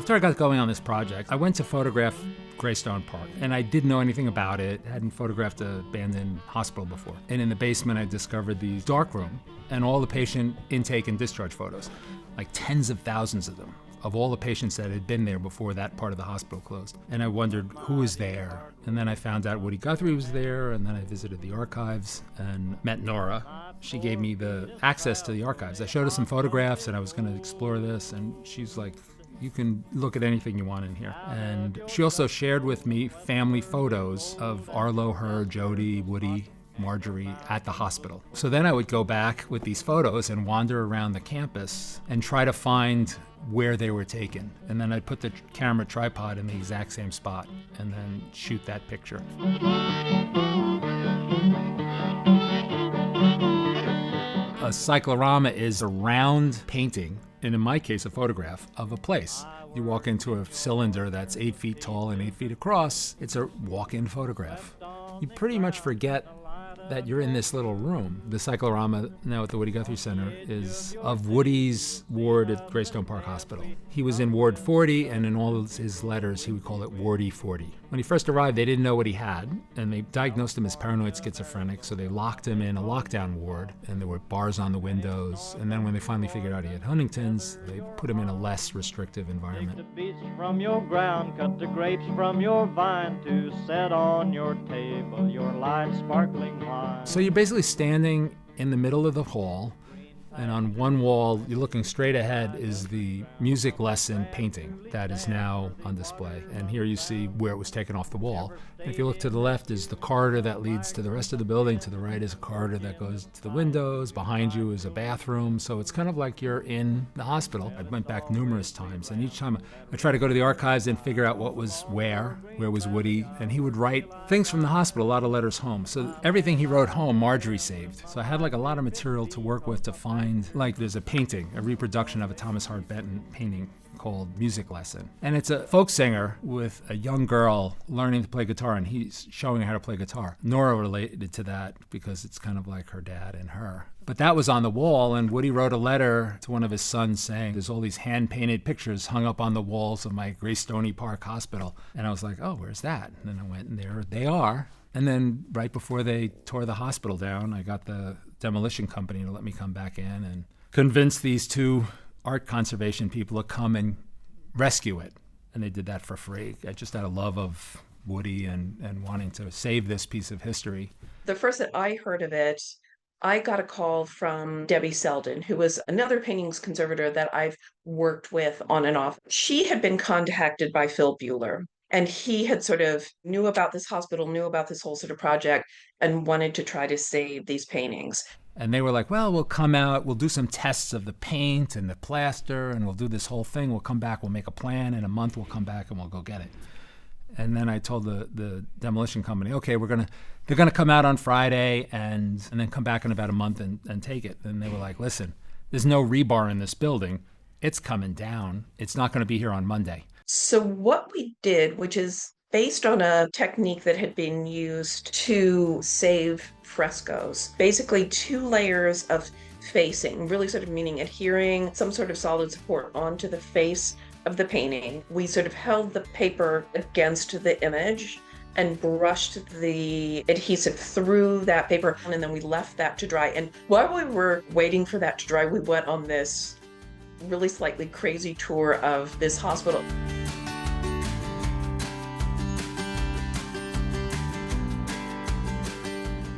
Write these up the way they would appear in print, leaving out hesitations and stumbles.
After I got going on this project, I went to photograph Greystone Park, and I didn't know anything about it. I hadn't photographed an abandoned hospital before. And in the basement, I discovered the dark room and all the patient intake and discharge photos, like tens of thousands of them, of all the patients that had been there before that part of the hospital closed. And I wondered who was there. And then I found out Woody Guthrie was there, and then I visited the archives and met Nora. She gave me the access to the archives. I showed her some photographs, and I was going to explore this, and she's like, you can look at anything you want in here. And she also shared with me family photos of Arlo, her, Jody, Woody, Marjorie at the hospital. So then I would go back with these photos and wander around the campus and try to find where they were taken. And then I'd put the camera tripod in the exact same spot and then shoot that picture. A cyclorama is a round painting, and in my case, a photograph of a place. You walk into a cylinder that's 8 feet tall and 8 feet across. It's a walk-in photograph. You pretty much forget that you're in this little room. The cyclorama now at the Woody Guthrie Center is of Woody's ward at Greystone Park Hospital. He was in Ward 40, and in all of his letters, he would call it Wardy 40. When he first arrived, they didn't know what he had, and they diagnosed him as paranoid schizophrenic, so they locked him in a lockdown ward, and there were bars on the windows. And then when they finally figured out he had Huntington's, they put him in a less restrictive environment. Take the beets from your ground, cut the grapes from your vine to set on your table, your light sparkling wine. So you're basically standing in the middle of the hall, and on one wall, you're looking straight ahead, is the music lesson painting that is now on display. And here you see where it was taken off the wall. And if you look to the left is the corridor that leads to the rest of the building. To the right is a corridor that goes to the windows. Behind you is a bathroom. So it's kind of like you're in the hospital. I went back numerous times, and each time I tried to go to the archives and figure out what was where was Woody. And he would write things from the hospital, a lot of letters home. So everything he wrote home, Marjorie saved. So I had like a lot of material to work with to find. Like there's a painting, a reproduction of a Thomas Hart Benton painting called Music Lesson. And it's a folk singer with a young girl learning to play guitar, and he's showing her how to play guitar. Nora related to that because it's kind of like her dad and her. But that was on the wall, and Woody wrote a letter to one of his sons saying, there's all these hand-painted pictures hung up on the walls of my Greystone Park Hospital. And I was like, oh, where's that? And then I went, and there they are. And then right before they tore the hospital down, I got the demolition company to let me come back in and convince these two art conservation people to come and rescue it. And they did that for free. I just had a love of Woody and wanting to save this piece of history. The first that I heard of it, I got a call from Debbie Selden, who was another paintings conservator that I've worked with on and off. She had been contacted by Phil Buehler. And he had sort of knew about this hospital, knew about this whole sort of project, and wanted to try to save these paintings. And they were like, well, we'll come out, we'll do some tests of the paint and the plaster, and we'll do this whole thing. We'll come back, we'll make a plan. In a month, we'll come back and we'll go get it. And then I told the demolition company, okay, they're gonna come out on Friday and then come back in about a month and take it. And they were like, listen, there's no rebar in this building. It's coming down. It's not gonna be here on Monday. So what we did, which is based on a technique that had been used to save frescoes, basically 2 layers of facing, really sort of meaning adhering some sort of solid support onto the face of the painting. We sort of held the paper against the image and brushed the adhesive through that paper, and then we left that to dry. And while we were waiting for that to dry, we went on this really slightly crazy tour of this hospital.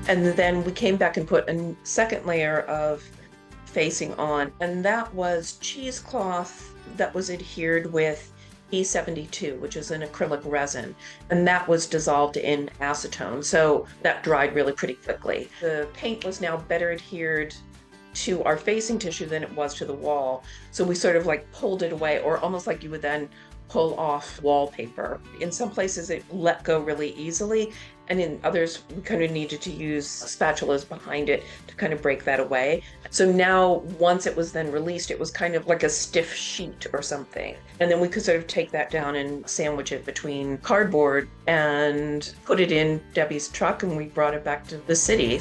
And then we came back and put a second layer of facing on, and that was cheesecloth that was adhered with E72, which is an acrylic resin, and that was dissolved in acetone, so that dried really pretty quickly. The paint was now better adhered to our facing tissue than it was to the wall, so we sort of like pulled it away, or almost like you would then pull off wallpaper. In some places it let go really easily, and in others we kind of needed to use spatulas behind it to kind of break that away. So now once it was then released, it was kind of like a stiff sheet or something. And then we could sort of take that down and sandwich it between cardboard and put it in Debbie's truck, and we brought it back to the city.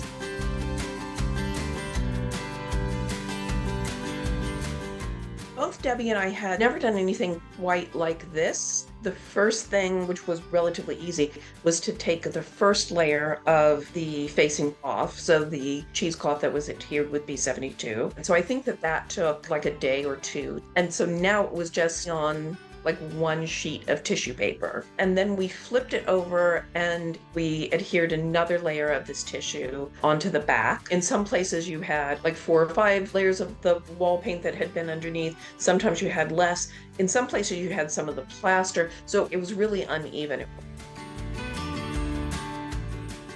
Both Debbie and I had never done anything quite like this. The first thing, which was relatively easy, was to take the first layer of the facing off, so the cheesecloth that was adhered with B72. And so I think that took like a day or two. And so now it was just on like one sheet of tissue paper. And then we flipped it over and we adhered another layer of this tissue onto the back. In some places you had like 4 or 5 layers of the wall paint that had been underneath. Sometimes you had less. In some places you had some of the plaster. So it was really uneven.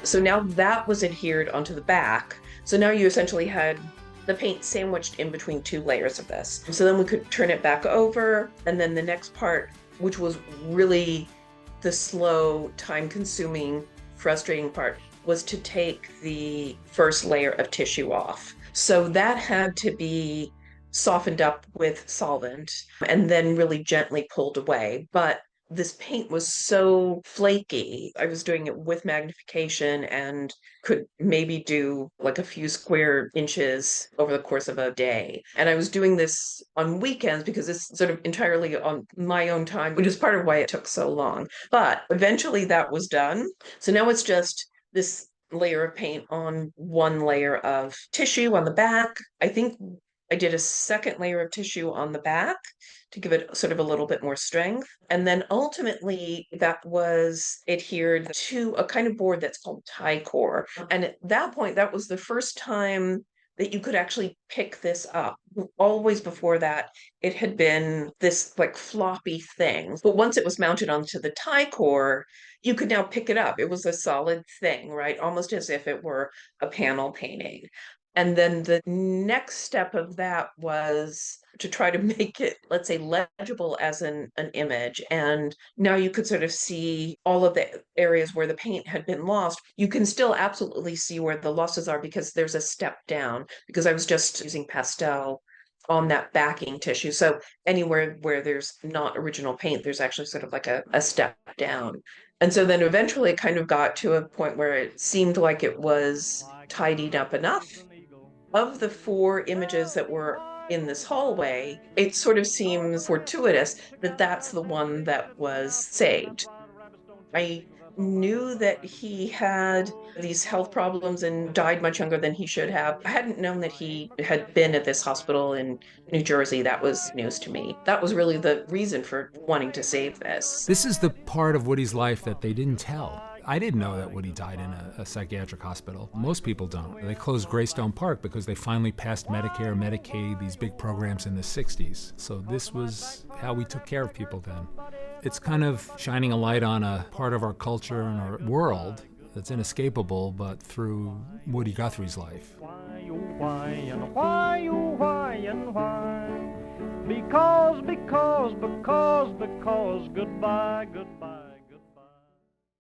So now that was adhered onto the back. So now you essentially had the paint sandwiched in between 2 layers of this. So then we could turn it back over, and then the next part, which was really the slow, time-consuming, frustrating part, was to take the first layer of tissue off. So that had to be softened up with solvent and then really gently pulled away. But this paint was so flaky. I was doing it with magnification and could maybe do like a few square inches over the course of a day. And I was doing this on weekends because it's sort of entirely on my own time, which is part of why it took so long. But eventually that was done. So now it's just this layer of paint on one layer of tissue on the back. I think I did a second layer of tissue on the back to give it sort of a little bit more strength. And then ultimately that was adhered to a kind of board that's called tie core. And at that point, that was the first time that you could actually pick this up. Always before that, it had been this like floppy thing. But once it was mounted onto the tie core, you could now pick it up. It was a solid thing, right? Almost as if it were a panel painting. And then the next step of that was to try to make it, let's say, legible as an image. And now you could sort of see all of the areas where the paint had been lost. You can still absolutely see where the losses are because there's a step down, because I was just using pastel on that backing tissue. So anywhere where there's not original paint, there's actually sort of like a step down. And so then eventually it kind of got to a point where it seemed like it was tidied up enough. Of the 4 images that were in this hallway, it sort of seems fortuitous that that's the one that was saved. I knew that he had these health problems and died much younger than he should have. I hadn't known that he had been at this hospital in New Jersey. That was news to me. That was really the reason for wanting to save this. This is the part of Woody's life that they didn't tell. I didn't know that Woody died in a psychiatric hospital. Most people don't. They closed Greystone Park because they finally passed Medicare, Medicaid, these big programs in the 60s. So this was how we took care of people then. It's kind of shining a light on a part of our culture and our world that's inescapable, but through Woody Guthrie's life. Why, and why, and why? Because, goodbye, goodbye.